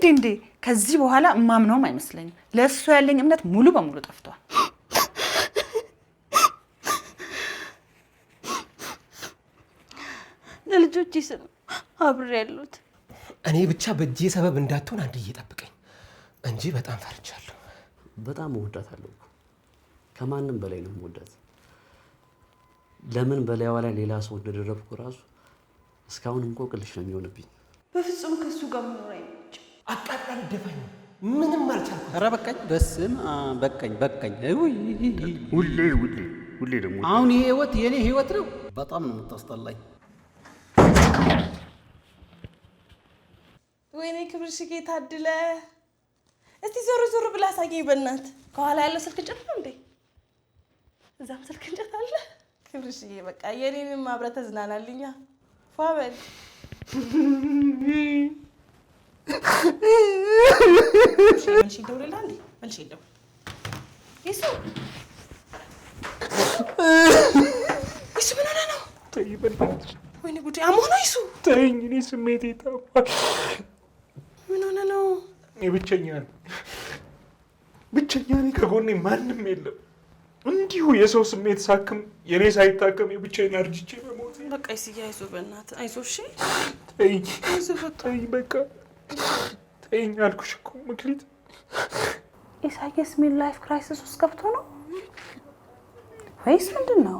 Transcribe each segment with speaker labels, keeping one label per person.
Speaker 1: እንዴ ከዚህ በኋላ ማምነውም አይመስለኝም ለሱ ያለኝ እምነት ሙሉ በሙሉ ጠፍቷል
Speaker 2: ለልጆቼ ስም አብሬ ያሉት
Speaker 3: እኔ ብቻ በእጄ ሰበብ እንዳትሆን አንድ እየጠብቀኝ እንጂ በጣም ፈርቻለሁ
Speaker 4: በጣም እወዳታለሁ ከማንም በላይ ነው የምወዳት ለምን በላይዋ ላይ ሌላ ሰው እንደደረብኩ ራሱ እስካሁን እንቆቅልሽ ነው የሚሆንብኝ
Speaker 2: በፍጹም ከሱ ጋር መኖር አይችልም
Speaker 3: አቃጣሪ ደፋኝ ምንም አልቻልኩም
Speaker 5: ኧረ በቃኝ በስም በቃኝ
Speaker 6: ሁሌ ደግሞ
Speaker 5: አሁን ይሄ ህይወት የኔ ህይወት ነው በጣም ነው የምታስጠላኝ
Speaker 2: ወይኔ ክብርሽዬ ታድለ እስቲ ዞር ብላ አሳየኝ በእናት ከኋላ ያለው ስልክ እንጨት ነው እንዴ እዛም ስልክ እንጨት አለ ክብርሽዬ በቃ የኔንም አብረህ ተዝናናልኛ ፏበል መልሽ ደውልላ እንዴ መልሽ ደውል ይሱ ምን ሆነ ነው
Speaker 6: ተይ በእናትሽ
Speaker 2: ወይኔ ጉዴ አሞና ይሱ
Speaker 6: ተይኝ እኔ ስሜቴ ታውቋል
Speaker 2: ምን ሆነ ነው
Speaker 6: ብቸኛ ነኝ ከጎኔ ማንም የለም እንዲሁ የሰው ስሜት ሳክም የኔ ሳይታከም የብቻዬን አርጅቼ በሞት
Speaker 2: በቃ ይስያ አይዞህ በእናትህ አይዞህ እሺ
Speaker 6: ተይኝ
Speaker 2: ተይኝ
Speaker 6: በቃ ተይኝ አልኩሽ እኮ መክሊት
Speaker 1: ኢሳያስ ሚድ ላይፍ ክራይሲስ ውስጥ ገብቶ ነው ወይስ ምንድን ነው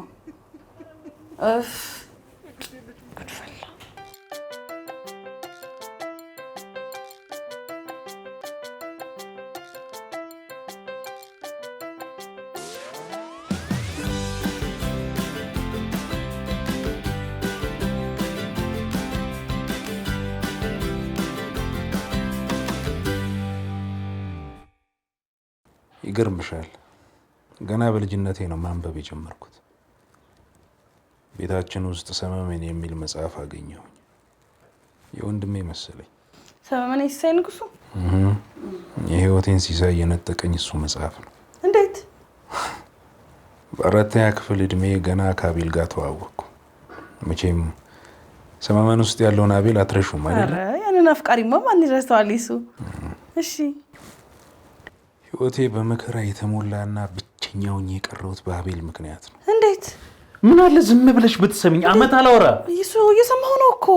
Speaker 7: ይገርምሻል ገና በልጅነቴ ነው ማንበብ የጀመርኩት ቤታችን ውስጥ ሰመመን የሚል መጽሐፍ አገኘሁ የወንድሜ መሰለኝ
Speaker 2: ሰመመን ሲሳይ ንጉሱ
Speaker 7: የህይወቴን ሲሳይ የነጠቀኝ እሱ መጽሐፍ ነው
Speaker 2: እንዴት
Speaker 7: በአራተኛ ክፍል እድሜ ገና ከአቤል ጋር ተዋወቅኩ መቼም ሰመመን ውስጥ ያለውን አቤል አትረሹም አይደል
Speaker 2: ያንን አፍቃሪማ ማን ይረሳዋል ይሱ እሺ
Speaker 7: ህይወቴ በመከራ የተሞላና ብቸኛውን የቀረሁት በአቤል ምክንያት ነው
Speaker 2: እንዴት
Speaker 6: ምን አለ ዝም ብለሽ ብትሰሚኝ አመት አላወራ
Speaker 2: ይሱ እየሰማሁ ነው እኮ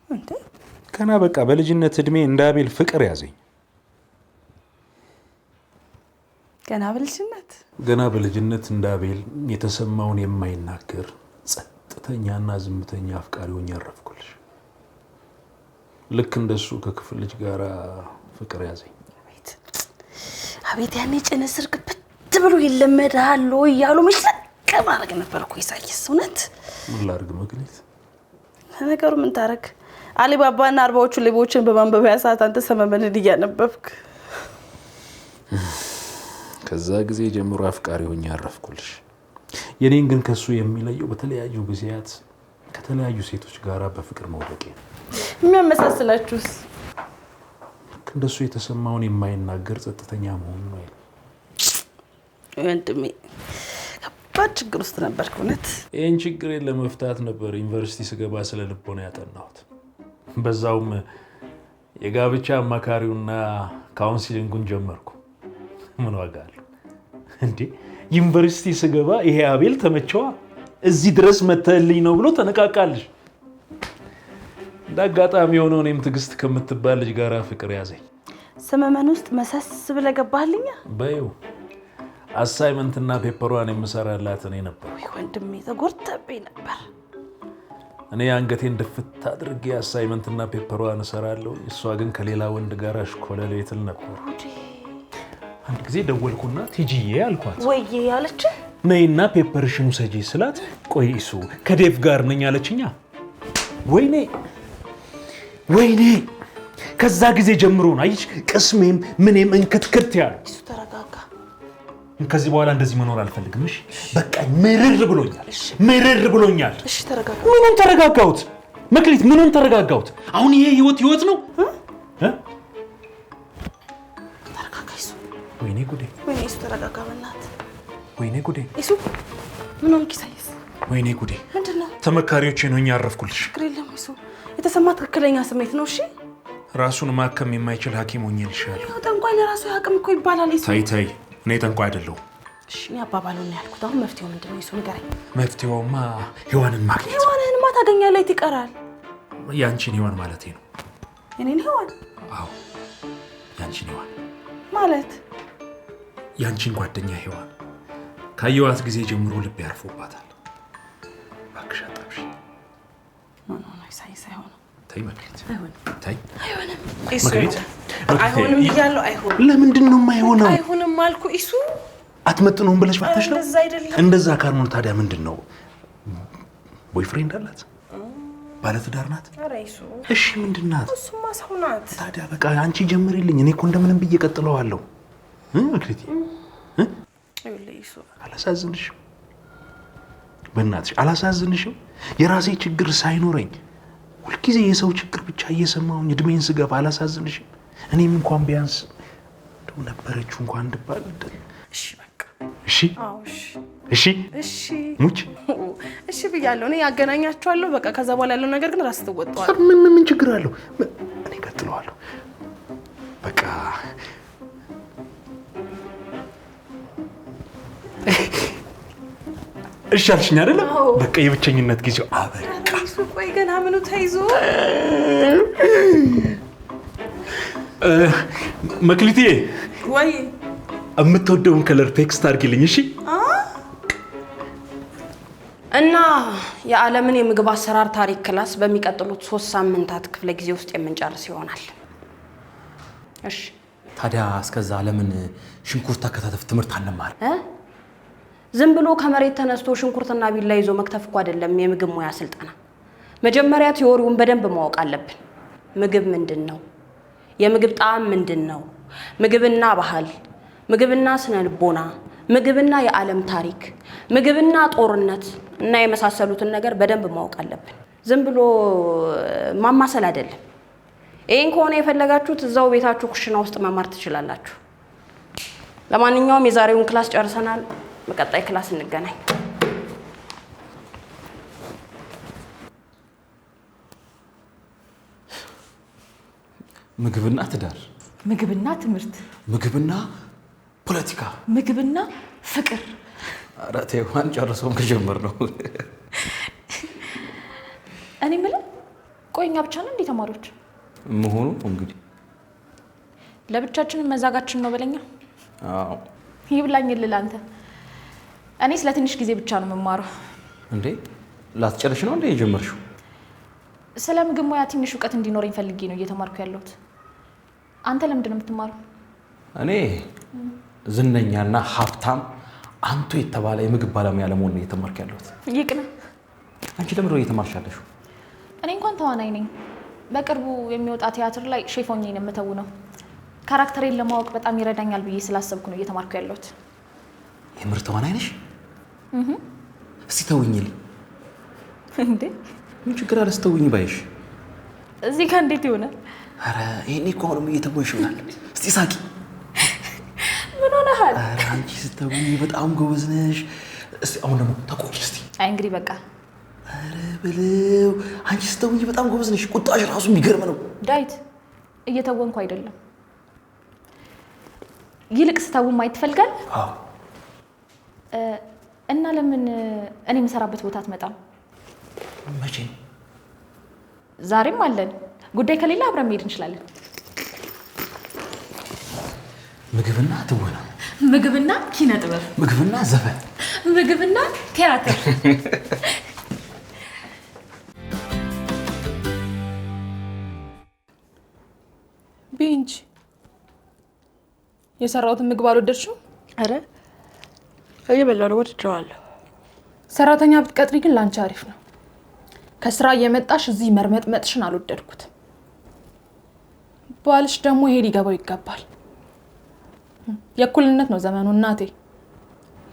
Speaker 2: እንዴ
Speaker 7: ገና በቃ በልጅነት እድሜ እንደ አቤል ፍቅር ያዘኝ ገና በልጅነት እንደ አቤል የተሰማውን የማይናገር ጸጥተኛና ዝምተኛ አፍቃሪ ሆኜ አረፍኩልሽ ልክ እንደሱ ከክፍል ልጅ ጋር ፍቅር ያዘኝ
Speaker 2: አቤት ያኔ ጭንስር ግብት ብሎ ይለመዳል እያሉ መሽለቅ ማድረግ ነበርኩ ኢሳያስ እውነት
Speaker 7: ምን ላድርግ መክሊት
Speaker 2: ነገሩ ምን ታረክ አሊባባና አርባዎቹ ሌቦችን በማንበቢያ ሰዓት አንተ ሰመመንን እያነበብክ
Speaker 7: ከዛ ጊዜ ጀምሮ አፍቃሪ ሆኜ አረፍኩልሽ የኔን ግን ከሱ የሚለየው በተለያዩ ጊዜያት ከተለያዩ ሴቶች ጋር በፍቅር መውደቄ
Speaker 2: የሚያመሳስላችሁስ
Speaker 7: እንደሱ የተሰማውን የማይናገር ጸጥተኛ መሆኑ ነው
Speaker 2: ወንድሜ ከባድ ችግር ውስጥ ነበርክ እውነት
Speaker 7: ይህን ችግሬን ለመፍታት ነበር ዩኒቨርሲቲ ስገባ ስለ ልቦና ያጠናሁት በዛውም የጋብቻ አማካሪውና ካውንስሊንጉን ጀመርኩ ምን ዋጋ አለው እንዴ ዩኒቨርሲቲ ስገባ ይሄ አቤል ተመቸዋ እዚህ ድረስ መተልኝ ነው ብሎ ተነቃቃልሽ ዳጋጣሚ ሆኖ እኔም ትግስት ከምትባል ልጅ ጋር ፍቅር ያዘኝ
Speaker 2: ሰመመን ውስጥ መሰስ ብለህ ገባህልኛ
Speaker 7: በይው አሳይመንትና ፔፐሯን የምሰራላት እኔ ነበር
Speaker 2: ወንድሜ ተጎርተብኝ ነበር
Speaker 7: እኔ አንገቴን ድፍት አድርጌ አሳይመንትና ፔፐሯን እሰራለሁ እሷ ግን ከሌላ ወንድ ጋር አሽኮለሌ ትል ነበር አንድ ጊዜ ደወልኩና ቲጂዬ አልኳት
Speaker 2: ወይዬ ያለች
Speaker 7: ነይና ፔፐርሽን ውሰጂ ስላት ቆይ እሱ ከዴቭ ጋር ነኝ አለችኛ ወይኔ ከዛ ጊዜ ጀምሮ ነው አይሽ ቅስሜም ምንም እንክትክት ያለው
Speaker 2: እሱ ተረጋጋ
Speaker 7: ከዚህ በኋላ እንደዚህ መኖር አልፈልግም እሺ በቃ ምርር ብሎኛል
Speaker 2: እሺ ተረጋጋ
Speaker 7: ምኑን ተረጋጋሁት መክሊት ምኑን ተረጋጋሁት አሁን ይሄ ህይወት ነው
Speaker 2: ተረጋጋ እሱ
Speaker 7: ወይኔ ጉዴ
Speaker 2: እሱ ተረጋጋ በእናትህ
Speaker 7: ወይኔ ጉዴ
Speaker 2: እሱ ምን ሆንክ ኢሳያስ
Speaker 7: ወይኔ ጉዴ
Speaker 2: ምንድነው
Speaker 7: ተመካሪዎቼ ነው ያረፍኩልሽ
Speaker 2: ችግር የለም እሱ የተሰማ ትክክለኛ ስሜት ነው እሺ
Speaker 6: ራሱን ማከም የማይችል ሐኪም ሆኜልሻለሁ።
Speaker 2: ጠንቋይ ለራሱ ያቅም እኮ ይባላል። ይሱ
Speaker 6: ተይ፣ እኔ ጠንቋይ አይደለሁም።
Speaker 2: እሺ እኔ አባባሉን ነው ያልኩት። አሁን መፍትሄው ምንድነው? ይሱ ንገረኝ።
Speaker 6: መፍትሄውማ ሔዋንን ማግኘት።
Speaker 2: ሔዋንንማ ታገኛለህ፣ የት ይቀራል?
Speaker 6: ያንቺን ሔዋን ማለቴ ነው።
Speaker 2: የኔን ሔዋን?
Speaker 6: አዎ ያንቺን ሔዋን
Speaker 2: ማለት
Speaker 6: ያንቺን ጓደኛ ሔዋን ካየኋት ጊዜ ጀምሮ ልብ ያርፎባታል። እባክሽ አጣብሽ።
Speaker 2: ኖ ሳይንስ አይሆንም።
Speaker 6: ተይ መክሊት፣ ተይ
Speaker 2: አይሆንም።
Speaker 6: መክሊት፣
Speaker 2: አይሆንም እያለሁ አይሆንም።
Speaker 6: ለምንድን ነው የማይሆነው?
Speaker 2: አይሆንም አልኩ። ይሱ
Speaker 6: አትመጥነውም ብለሽ ባታሽ ነው?
Speaker 2: እንደዛ አይደለም።
Speaker 6: እንደዛ ካልሆነ ታዲያ ምንድን ነው? ቦይፍሬንድ አላት? ባለትዳር ናት?
Speaker 2: ኧረ ይሱ
Speaker 6: እሺ ምንድን ናት?
Speaker 2: እሱማ ሰው ናት።
Speaker 6: ታዲያ በቃ አንቺ ጀምሪልኝ። እኔ እኮ እንደምንም ብዬ ቀጥለዋለሁ። መክሊት
Speaker 2: ይሱ
Speaker 6: አላሳዝንሽም? በእናትሽ አላሳዝንሽም? የራሴ ችግር ሳይኖረኝ ሁልጊዜ የሰው ችግር ብቻ እየሰማሁኝ እድሜን ስገፋ አላሳዝንሽም? እኔም እንኳን ቢያንስ እንደው ነበረችው እንኳን እንድባል እድል።
Speaker 2: እሺ በቃ
Speaker 6: እሺ፣
Speaker 2: አዎ እሺ፣
Speaker 6: እሺ፣
Speaker 2: እሺ
Speaker 6: ሙች
Speaker 2: እሺ ብያለሁ። እኔ ያገናኛቸዋለሁ። በቃ ከዛ በኋላ ያለው ነገር ግን ራስ ትወጣዋል።
Speaker 6: ምን ችግር አለው? እኔ ቀጥለዋለሁ። በቃ እሺ አልሽኝ አይደለም? በቃ የብቸኝነት ጊዜው አበቃ።
Speaker 2: እሱ ቆይ ገና ምኑ ተይዞ?
Speaker 6: መክሊቴ
Speaker 2: ወይ
Speaker 6: የምትወደውን ከለር ቴክስት አድርጊልኝ እሺ?
Speaker 8: እና የዓለምን የምግብ አሰራር ታሪክ ክላስ በሚቀጥሉት 3 ሳምንታት ክፍለ ጊዜ ውስጥ የምንጨርስ ይሆናል። እሺ።
Speaker 5: ታዲያ እስከዛ ለምን ሽንኩርት አከታተፍ ትምህርት አንማር?
Speaker 8: ዝም ብሎ ከመሬት ተነስቶ ሽንኩርትና ቢላ ይዞ መክተፍ እኮ አይደለም የምግብ ሙያ ስልጠና። መጀመሪያ ቲዎሪውን በደንብ ማወቅ አለብን። ምግብ ምንድን ነው? የምግብ ጣዕም ምንድን ነው? ምግብና ባህል፣ ምግብና ስነ ልቦና፣ ምግብና የዓለም ታሪክ፣ ምግብና ጦርነት እና የመሳሰሉትን ነገር በደንብ ማወቅ አለብን። ዝም ብሎ ማማሰል አይደለም። ይሄን ከሆነ የፈለጋችሁት እዛው ቤታችሁ ኩሽና ውስጥ መማር ትችላላችሁ። ለማንኛውም የዛሬውን ክላስ ጨርሰናል። በቀጣይ ክላስ እንገናኝ።
Speaker 5: ምግብና ትዳር፣
Speaker 9: ምግብና ትምህርት፣
Speaker 5: ምግብና ፖለቲካ፣
Speaker 9: ምግብና ፍቅር።
Speaker 5: ኧረ ተይው ጨርሰውም ከጀመር ነው።
Speaker 9: እኔ የምልህ ቆይ እኛ ብቻ ነን እንዴ ተማሪዎች?
Speaker 5: መሆኑ እንግዲህ
Speaker 9: ለብቻችንን መዛጋችን ነው በለኛ።
Speaker 5: አዎ
Speaker 9: ይብላኝ ልል አንተ። እኔ ስለ ትንሽ ጊዜ ብቻ ነው የምማረው።
Speaker 5: እንዴ ላትጨርሽ ነው እንዴ የጀመርሽው?
Speaker 9: ስለ ምግብ ሙያ ትንሽ እውቀት እንዲኖረኝ ፈልጌ ነው እየተማርኩ ያለሁት። አንተ ለምንድን ነው የምትማረው?
Speaker 5: እኔ ዝነኛና ሀብታም አንቱ የተባለ የምግብ ባለሙያ ለመሆን ነው እየተማርኩ ያለሁት።
Speaker 9: ይቅና።
Speaker 5: አንቺ ለምን ነው እየተማርሽ ያለሽው?
Speaker 9: እኔ እንኳን ተዋናይ ነኝ። በቅርቡ የሚወጣ ቲያትር ላይ ሼፍ ሆኜ ነው የምተውነው። ካራክተሬን ለማወቅ በጣም ይረዳኛል ብዬ ስላሰብኩ ነው እየተማርኩ ያለሁት።
Speaker 5: የምር ተዋናይ ነሽ? እስቲ ተውኝልኝ።
Speaker 9: እንዴ
Speaker 5: ምን ችግር አለ ስተውኝ ባይሽ?
Speaker 9: እዚህ ጋር እንዴት ይሆናል?
Speaker 5: አረ ይሄኔ እኮ አሁንም እየተወንሽ ይሆናል። እስቲ ሳቂ።
Speaker 9: ምን ሆነሃል?
Speaker 5: አረ አንቺ ስተውኝ በጣም ጎበዝ ነሽ። እስቲ አሁን ደግሞ ተቆጭ እስቲ።
Speaker 9: አይ እንግዲህ በቃ።
Speaker 5: አረ ብለው አንቺ ስተውኝ በጣም ጎበዝ ነሽ። ቁጣሽ ራሱ የሚገርም ነው።
Speaker 9: ዳዊት እየተወንኩ አይደለም። ይልቅ ስተው ማየት ትፈልጋለህ?
Speaker 5: አዎ።
Speaker 9: እና ለምን እኔ የምሰራበት ቦታ አትመጣም?
Speaker 5: መቼ?
Speaker 9: ዛሬም አለን። ጉዳይ ከሌለ አብረን መሄድ እንችላለን።
Speaker 5: ምግብና ትወና፣
Speaker 9: ምግብና ኪነ ጥበብ፣
Speaker 5: ምግብና ዘፈን፣
Speaker 9: ምግብና ቲያትር።
Speaker 2: ቢንጅ የሰራሁትን ምግብ አልወደድሽው?
Speaker 8: አረ እየበላሁ ነው፣ ወድጄዋለሁ።
Speaker 2: ሰራተኛ ብትቀጥሪ ግን ላንቺ አሪፍ ነው። ከስራ እየመጣሽ እዚህ መርመጥመጥሽን አልወደድኩትም። ባልሽ ደግሞ ይሄ ሊገባው ይገባል። የእኩልነት ነው ዘመኑ እናቴ።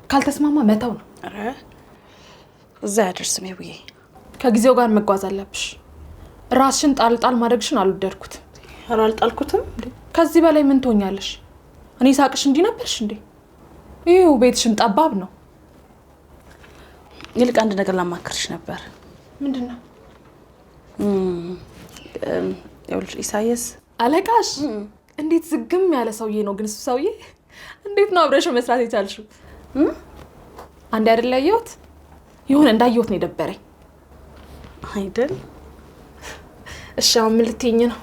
Speaker 2: ካልተስማማ መተው ነው።
Speaker 8: አረ እዛ ያደርስም ይብዬ።
Speaker 2: ከጊዜው ጋር መጓዝ አለብሽ። ራስሽን ጣልጣል ማድረግሽን አልወደድኩትም።
Speaker 8: አረ አልጣልኩትም።
Speaker 2: ከዚህ በላይ ምን ትሆኛለሽ? እኔ ሳቅሽ እንዲህ ነበርሽ እንዴ? ይኸው ቤትሽም ጠባብ ነው።
Speaker 8: ይልቅ አንድ ነገር ላማክርሽ ነበር።
Speaker 2: ምንድን ነው?
Speaker 8: ይኸውልሽ ኢሳያስ
Speaker 9: አለቃሽ እንዴት ዝግም ያለ ሰውዬ ነው ግን እሱ ሰውዬ እንዴት ነው አብረሽ መስራት የቻልሽው? አንድ አይደል ያየሁት ይሁን እንዳየሁት ነው የደበረኝ
Speaker 2: አይደል?
Speaker 9: እሺ አሁን ምን ልትይኝ ነው?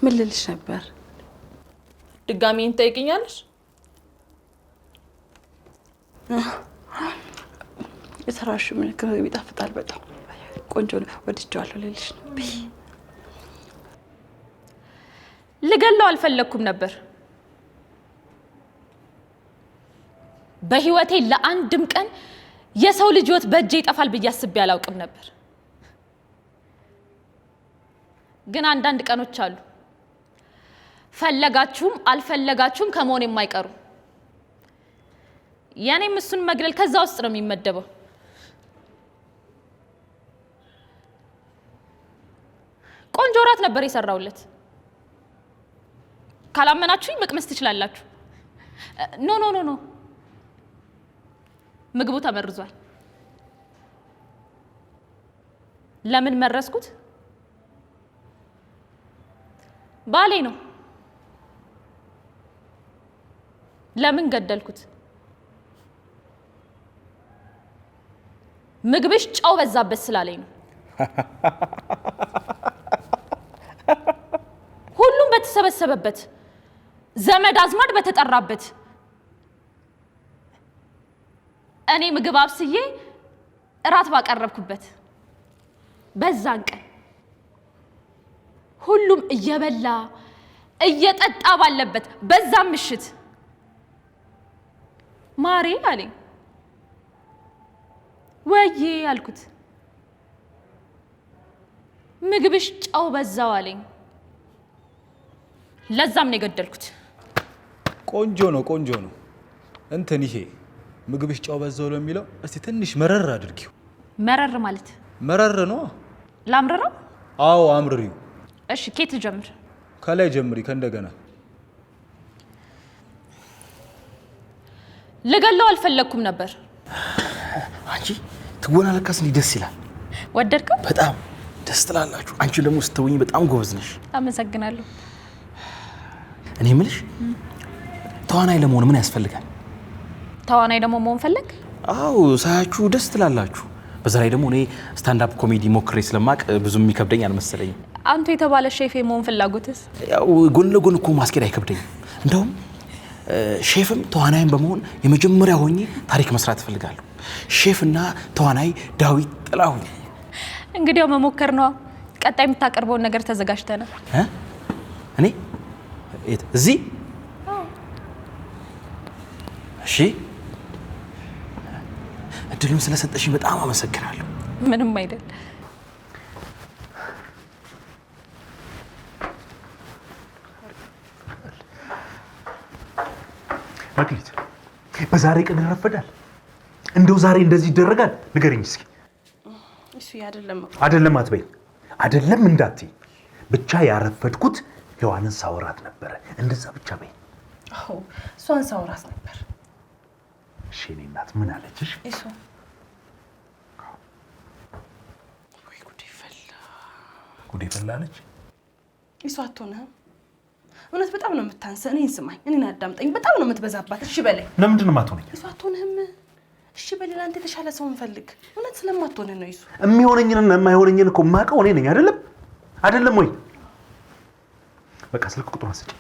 Speaker 2: ምን ልልሽ ነበር?
Speaker 9: ድጋሚ እንጠይቅኛለሽ?
Speaker 2: የሰራሹ ምንክር ይጣፍጣል በጣም ቆንጆ ነው ወድጄዋለሁ ልልሽ ነው።
Speaker 9: ልገለው አልፈለኩም ነበር። በህይወቴ ለአንድም ቀን የሰው ልጅ ህይወት በእጄ ይጠፋል ብዬ አስቤ አላውቅም ነበር። ግን አንዳንድ ቀኖች አሉ ፈለጋችሁም አልፈለጋችሁም ከመሆን የማይቀሩ። ያኔም እሱን መግደል ከዛ ውስጥ ነው የሚመደበው። ቆንጆ ራት ነበር የሰራውለት። ካላመናችሁኝ መቅመስ ትችላላችሁ። ኖ ኖ ኖ ኖ ምግቡ ተመርዟል። ለምን መረስኩት? ባሌ ነው። ለምን ገደልኩት? ምግብሽ ጨው በዛበት ስላለኝ ነው። ሁሉም በተሰበሰበበት ዘመድ አዝማድ በተጠራበት እኔ ምግብ አብስዬ እራት ባቀረብኩበት በዛን ቀን ሁሉም እየበላ እየጠጣ ባለበት በዛም ምሽት ማሬ አለኝ። ወዬ አልኩት። ምግብሽ ጨው በዛው አለኝ። ለዛም ነው የገደልኩት።
Speaker 5: ቆንጆ ነው ቆንጆ ነው። እንትን ይሄ ምግብሽ ጨው በዛው ለሚለው እስቲ ትንሽ መረር አድርጊው።
Speaker 9: መረር ማለት
Speaker 5: መረር ነው።
Speaker 9: ላምረረው?
Speaker 5: አዎ አምርሪው።
Speaker 9: እሺ ኬት ጀምር?
Speaker 5: ከላይ ጀምሪ ከእንደገና።
Speaker 9: ልገለው አልፈለኩም ነበር።
Speaker 5: አንቺ ትወና ለካስ እንዲህ ደስ ይላል።
Speaker 9: ወደድከው?
Speaker 5: በጣም ደስ ትላላችሁ። አንቺ ደግሞ ስትወኝ በጣም ጎበዝ ነሽ።
Speaker 9: አመሰግናለሁ።
Speaker 5: እኔ የምልሽ ተዋናይ ለመሆን ምን ያስፈልጋል?
Speaker 9: ተዋናይ ደግሞ መሆን ፈለግ?
Speaker 5: አዎ ሳያችሁ ደስ ትላላችሁ። በዛ ላይ ደግሞ እኔ ስታንድ አፕ ኮሜዲ ሞክሬ ስለማቅ ብዙም የሚከብደኝ አልመሰለኝም።
Speaker 9: አንተ የተባለ ሼፍ መሆን ፍላጎትስ?
Speaker 5: ያው ጎን ለጎን እኮ ማስኬድ አይከብደኝም። እንደውም ሼፍም ተዋናይም በመሆን የመጀመሪያ ሆኜ ታሪክ መስራት እፈልጋለሁ። ሼፍና ተዋናይ ዳዊት ጥላሁን።
Speaker 9: እንግዲያው መሞከር ነው። ቀጣይ የምታቀርበውን ነገር ተዘጋጅተናል።
Speaker 5: እኔ እዚህ? እሺ እድሉን ስለሰጠሽኝ በጣም አመሰግናለሁ።
Speaker 9: ምንም አይደል።
Speaker 6: መክሊት በዛሬ ቀን ያረፈዳል? እንደው ዛሬ እንደዚህ ይደረጋል? ንገረኝ እስኪ።
Speaker 2: እሱ አይደለም
Speaker 6: አይደለም አትበይ። አይደለም እንዳትይ። ብቻ ያረፈድኩት ሔዋንን ሳወራት ነበረ። እንደዛ ብቻ በይ።
Speaker 2: አዎ እሷን ሳወራት ነበር።
Speaker 6: እሺ እኔ እናት ምን አለችሽ?
Speaker 2: እሱ
Speaker 6: ጉዴ ፈላ አለች።
Speaker 2: እሱ አትሆንህም። እውነት በጣም ነው የምታንሰ። እኔን ስማኝ፣ እኔን አዳምጠኝ። በጣም ነው የምትበዛባት። እሺ በለኝ።
Speaker 6: ለምንድን ነው የማትሆነኝ?
Speaker 2: እሱ አትሆንህም። እሺ በሌላ አንተ የተሻለ ሰው እንፈልግ። እውነት ስለማትሆንህ ነው። እሱ
Speaker 6: የሚሆነኝንና የማይሆነኝን እኮ የማውቀው እኔ ነኝ። አይደለም ወይ? በቃ ስልክ ቁጥሩን ስጪኝ።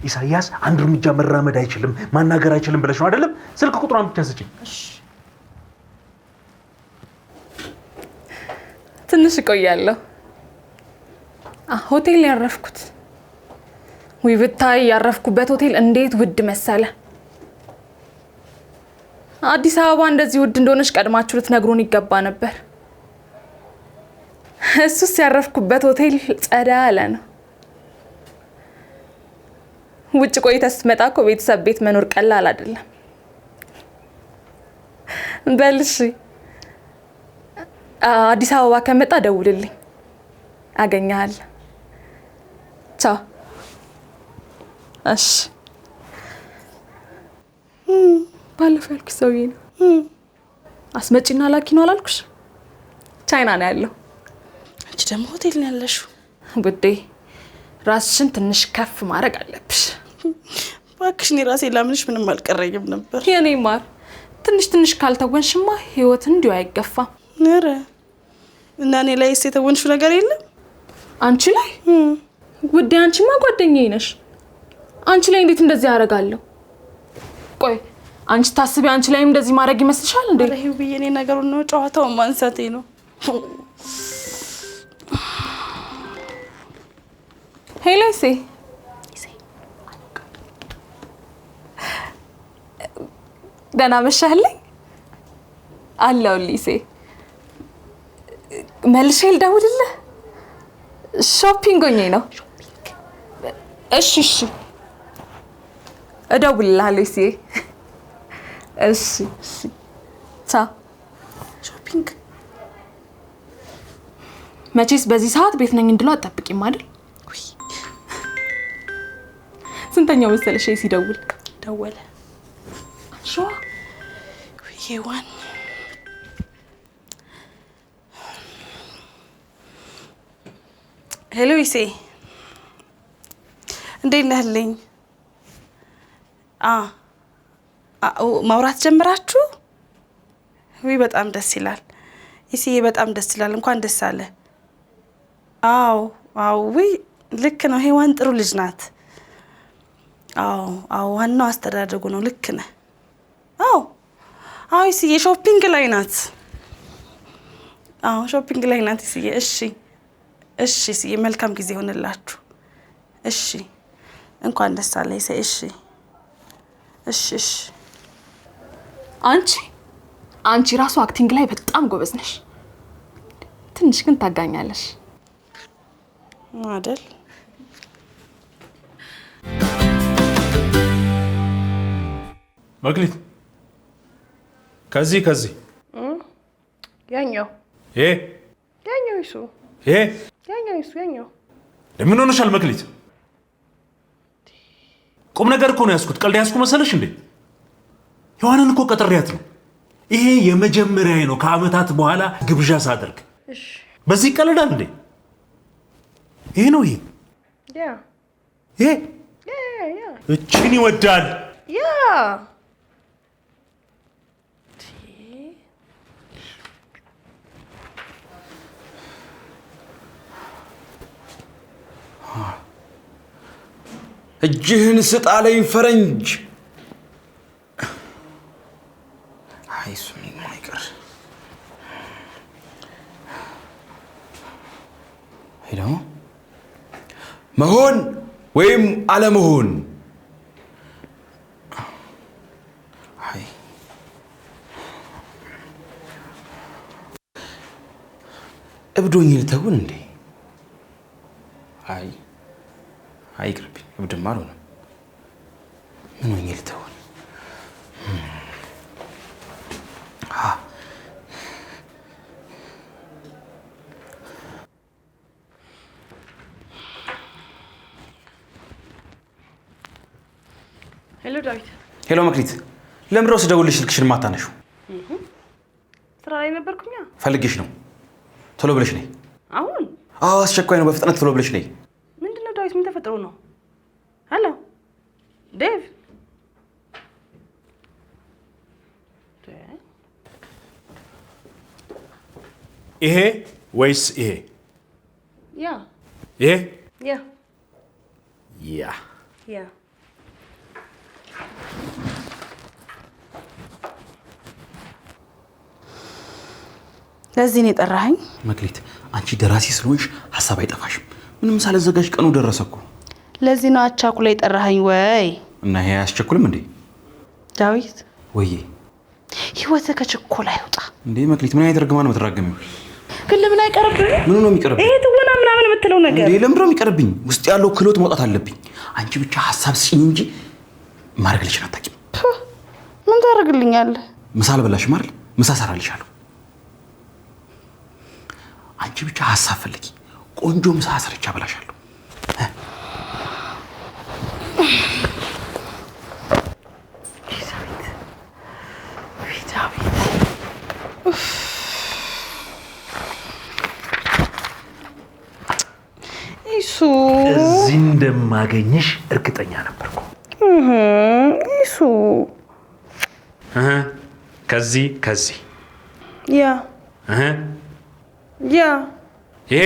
Speaker 6: ኢሳያስ አንድ እርምጃ መራመድ አይችልም ማናገር አይችልም ብለሽ ነው አይደለም? ስልክ ቁጥሩን ብቻ ስጪኝ።
Speaker 2: እሺ
Speaker 9: ትንሽ እቆያለሁ። ሆቴል ያረፍኩት። ወይ ብታይ ያረፍኩበት ሆቴል እንዴት ውድ መሰለ። አዲስ አበባ እንደዚህ ውድ እንደሆነች ቀድማችሁ ልትነግሩን ይገባ ነበር። እሱስ ያረፍኩበት ሆቴል ጸዳ ያለ ነው። ውጭ ቆይተህ ስትመጣ እኮ ቤተሰብ ቤት መኖር ቀላል አይደለም። በልሽ አዲስ አበባ ከመጣ ደውልልኝ፣ አገኘሃለሁ። ቻው። እሺ ባለፈው ያልኩሽ ሰውዬ ነው። አስመጪና ላኪ ነው አላልኩሽ? ቻይና ነው ያለው።
Speaker 2: ደግሞ ሆቴል ነው ያለሽው?
Speaker 9: ውዴ ራስሽን ትንሽ ከፍ ማድረግ አለብሽ።
Speaker 2: እባክሽ እኔ ራሴ ላምንሽ ምንም አልቀረኝም ነበር።
Speaker 9: የኔ ማር ትንሽ ትንሽ ካልተወንሽማ ህይወት እንዲሁ አይገፋም።
Speaker 2: ኧረ እና እኔ ላይ የተወንሽው ነገር የለም?
Speaker 9: አንቺ ላይ ውዴ፣ አንቺማ ጓደኛዬ ነሽ። አንቺ ላይ እንዴት እንደዚህ አደርጋለሁ? ቆይ አንቺ ታስቢ አንቺ ላይም እንደዚህ ማድረግ ይመስልሻል እንዴ?
Speaker 2: ኧረ ይኸው ብዬ እኔ ነገሩን ነው ጨዋታውን ማንሳቴ ነው።
Speaker 9: ሄሎ ኢሴ፣ ደህና መሻለኝ አለሁልህ ኢሴ። መልሼ ልደውልልህ? ሾፒንግ ሆኜ ነው። እሺ እሺ እደውልልሃለሁ ኢሴ። እሺ እሺ ቻው።
Speaker 2: ሾፒንግ
Speaker 9: መቼስ በዚህ ሰዓት ቤት ነኝ እንድለው አትጠብቂም አይደል? ስንተኛው መሰለሽ ሲደውል?
Speaker 2: ደወለ።
Speaker 9: ሾ
Speaker 2: ይሄዋን ሄሎ ኢሴ፣ እንዴት ነህልኝ? ማውራት ጀምራችሁ? ወይ በጣም ደስ ይላል ኢሴ፣ በጣም ደስ ይላል። እንኳን ደስ አለ። አዎ አዎ፣ ወይ ልክ ነው። ሄዋን ጥሩ ልጅ ናት። አዎ አዎ፣ ዋናው አስተዳደጉ ነው። ልክ ነህ። አዎ አዎ ኢሴ፣ ሾፒንግ ላይ ናት። አዎ ሾፒንግ ላይ ናት ኢሴ። እሺ እሺ ኢሴ፣ መልካም ጊዜ ይሆንላችሁ። እሺ እንኳን ደስ አለ ኢሴ። እሺ እሺ እሺ።
Speaker 9: አንቺ ራሱ አክቲንግ ላይ በጣም ጎበዝ ነሽ። ትንሽ ግን ታጋኛለሽ
Speaker 2: አይደል?
Speaker 7: መክሊት ከዚህ
Speaker 1: ያኛው ይሱ ያኛው
Speaker 7: ለምን ሆነሻል መክሊት? ቁም ነገር እኮ ነው ያዝኩት። ቀልድ ያዝኩ መሰለሽ እንዴ? ሔዋንን እኮ ቀጥሬያት ነው። ይሄ የመጀመሪያዬ ነው ከአመታት በኋላ ግብዣ ሳደርግ። በዚህ ቀልዳል እንዴ? ይሄ ነው ይሄ እችን ይወዳል።
Speaker 5: እጅህን ስጥ አለኝ ፈረንጅ። አይ እሱ ምን አይቀር። ሄሎ መሆን ወይም አለመሆን። አይ እብዶኝ ልተውን እንዴ? አይ አይቅርብኝ። እብድማ አልሆነም። ምን ሆኜ ልተውን?
Speaker 2: ሄሎ ዳዊት።
Speaker 5: ሄሎ መክሊት፣ ለምንድነው ስደውልልሽ ስልክሽን ማታነሺው?
Speaker 2: ስራ ላይ ነበርኩኛ።
Speaker 5: ፈልጌሽ ነው። ቶሎ ብለሽ ነይ።
Speaker 2: አሁን?
Speaker 5: አዎ አስቸኳይ ነው። በፍጥነት ቶሎ ብለሽ ነይ።
Speaker 2: ምንድነው ዳዊት? ምን ተፈጥሮ ነው? ሄሎ ዴቭ።
Speaker 7: ይሄ ወይስ ይሄ?
Speaker 2: ያ
Speaker 7: ይሄ
Speaker 2: ያ
Speaker 7: ያ
Speaker 2: ያ ለዚህ ነው የጠራኸኝ?
Speaker 5: መክሊት፣ አንቺ ደራሲ ስለሆንሽ ሀሳብ አይጠፋሽም። ምንም ሳልዘጋጅ ቀኑ ደረሰ እኮ።
Speaker 2: ለዚህ ነው አቻኩላ የጠራኸኝ ወይ?
Speaker 5: እና ይሄ አያስቸኩልም እንዴ?
Speaker 2: ዳዊት
Speaker 5: ወይዬ፣
Speaker 2: ህይወትህ ከችኮላ አይወጣ
Speaker 5: እንዴ? መክሊት፣ ምን አይነት እርግማን ነው የምትራገሚው?
Speaker 2: ግን ለምን አይቀርብህ?
Speaker 5: ምን ነው የሚቀርብኝ?
Speaker 2: ይሄ ትወና ምናምን የምትለው ነገር
Speaker 5: እንዴ? ለምን ነው የሚቀርብኝ? ውስጥ ያለው ክህሎት መውጣት አለብኝ። አንቺ ብቻ ሀሳብ ስጪኝ እንጂ ማድረግልሽን አታውቂም።
Speaker 2: ምን ታደርግልኛለህ?
Speaker 5: ምሳ አልበላሽም አይደል? ምሳ እሰራልሻለሁ። አንቺ ብቻ ሀሳብ ፈልጊ። ቆንጆ ምሳ ሰርቻ አበላሻለሁ።
Speaker 6: እንደማገኝሽ እርግጠኛ ነበርኩ።
Speaker 1: እሱ
Speaker 6: ከዚህ
Speaker 1: ያ
Speaker 6: ይሄ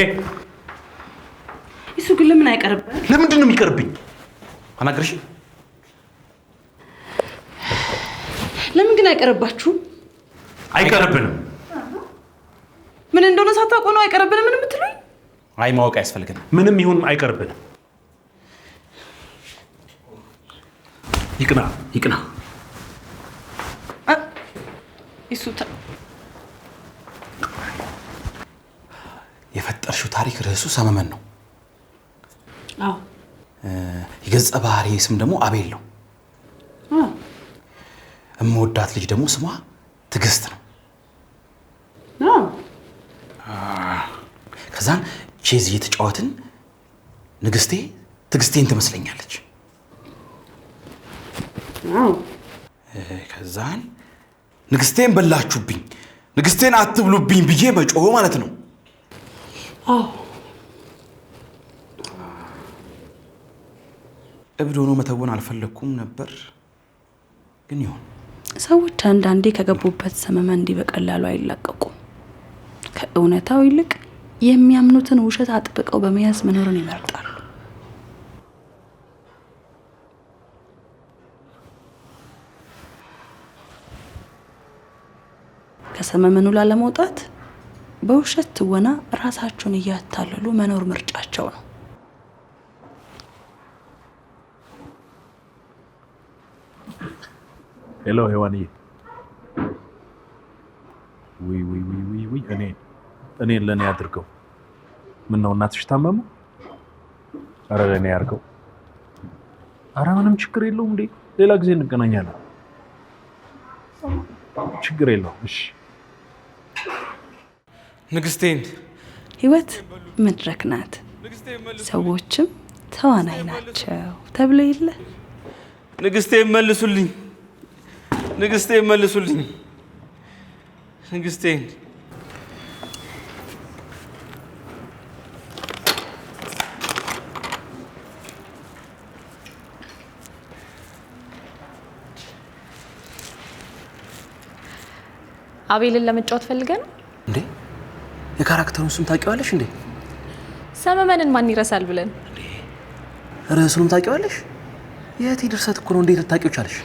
Speaker 8: እሱ ግን ለምን አይቀርብም?
Speaker 6: ለምንድን ነው የሚቀርብኝ?
Speaker 5: አናግርሽ።
Speaker 8: ለምን ግን አይቀርባችሁም?
Speaker 6: አይቀርብንም።
Speaker 2: ምን እንደሆነ ሳታውቁ ነው አይቀርብንም ምን የምትሉኝ?
Speaker 5: አይ ማወቅ አያስፈልግም።
Speaker 6: ምንም ይሁን አይቀርብንም። ይቅና።
Speaker 2: ይሱታ
Speaker 5: የፈጠርሽው ታሪክ ርዕሱ ሰመመን ነው።
Speaker 8: አዎ።
Speaker 5: የገጸ ባህሪ ስም ደግሞ አቤል ነው። እምወዳት ልጅ ደግሞ ስሟ ትዕግስት ነው። ከዛን ቼዝ እየተጫወትን ንግስቴ ትዕግስቴን ትመስለኛለች። ከዛን ንግስቴን በላችሁብኝ፣ ንግስቴን አትብሉብኝ ብዬ መጮህ ማለት ነው። እብድ ሆኖ መተወን አልፈለግኩም ነበር፣ ግን ይሁን።
Speaker 1: ሰዎች አንዳንዴ ከገቡበት ሰመመን እንዲህ በቀላሉ አይላቀቁም። ከእውነታው ይልቅ የሚያምኑትን ውሸት አጥብቀው በመያዝ መኖርን ይመርጣሉ። ከሰመመኑ ላለመውጣት በውሸት ትወና ራሳቸውን እያታለሉ መኖር ምርጫቸው ነው።
Speaker 7: ሄሎ ሄዋንዬ። እኔን ለእኔ አድርገው። ምን ነው እናትሽ ታመሙ? አረ ለእኔ ያርገው። አረ ምንም ችግር የለውም እንዴ፣ ሌላ ጊዜ እንገናኛለን። ችግር የለውም። እሺ
Speaker 5: ንግስቴን
Speaker 1: ህይወት መድረክ ናት፣ ሰዎችም ተዋናይ ናቸው ተብሎ የለ።
Speaker 5: ንግስቴን መልሱልኝ፣ ንግስቴን መልሱልኝ፣ ንግስቴን።
Speaker 9: አቤልን ለመጫወት ፈልገህ ነው
Speaker 5: እንዴ? የካራክተሩን ስም ታውቂዋለሽ እንዴ?
Speaker 9: ሰመመንን ማን ይረሳል ብለን።
Speaker 5: ርዕሱንም ታውቂዋለሽ? የእቴ ድርሰት እኮ ነው። እንዴት ልታውቂው ቻለሽ?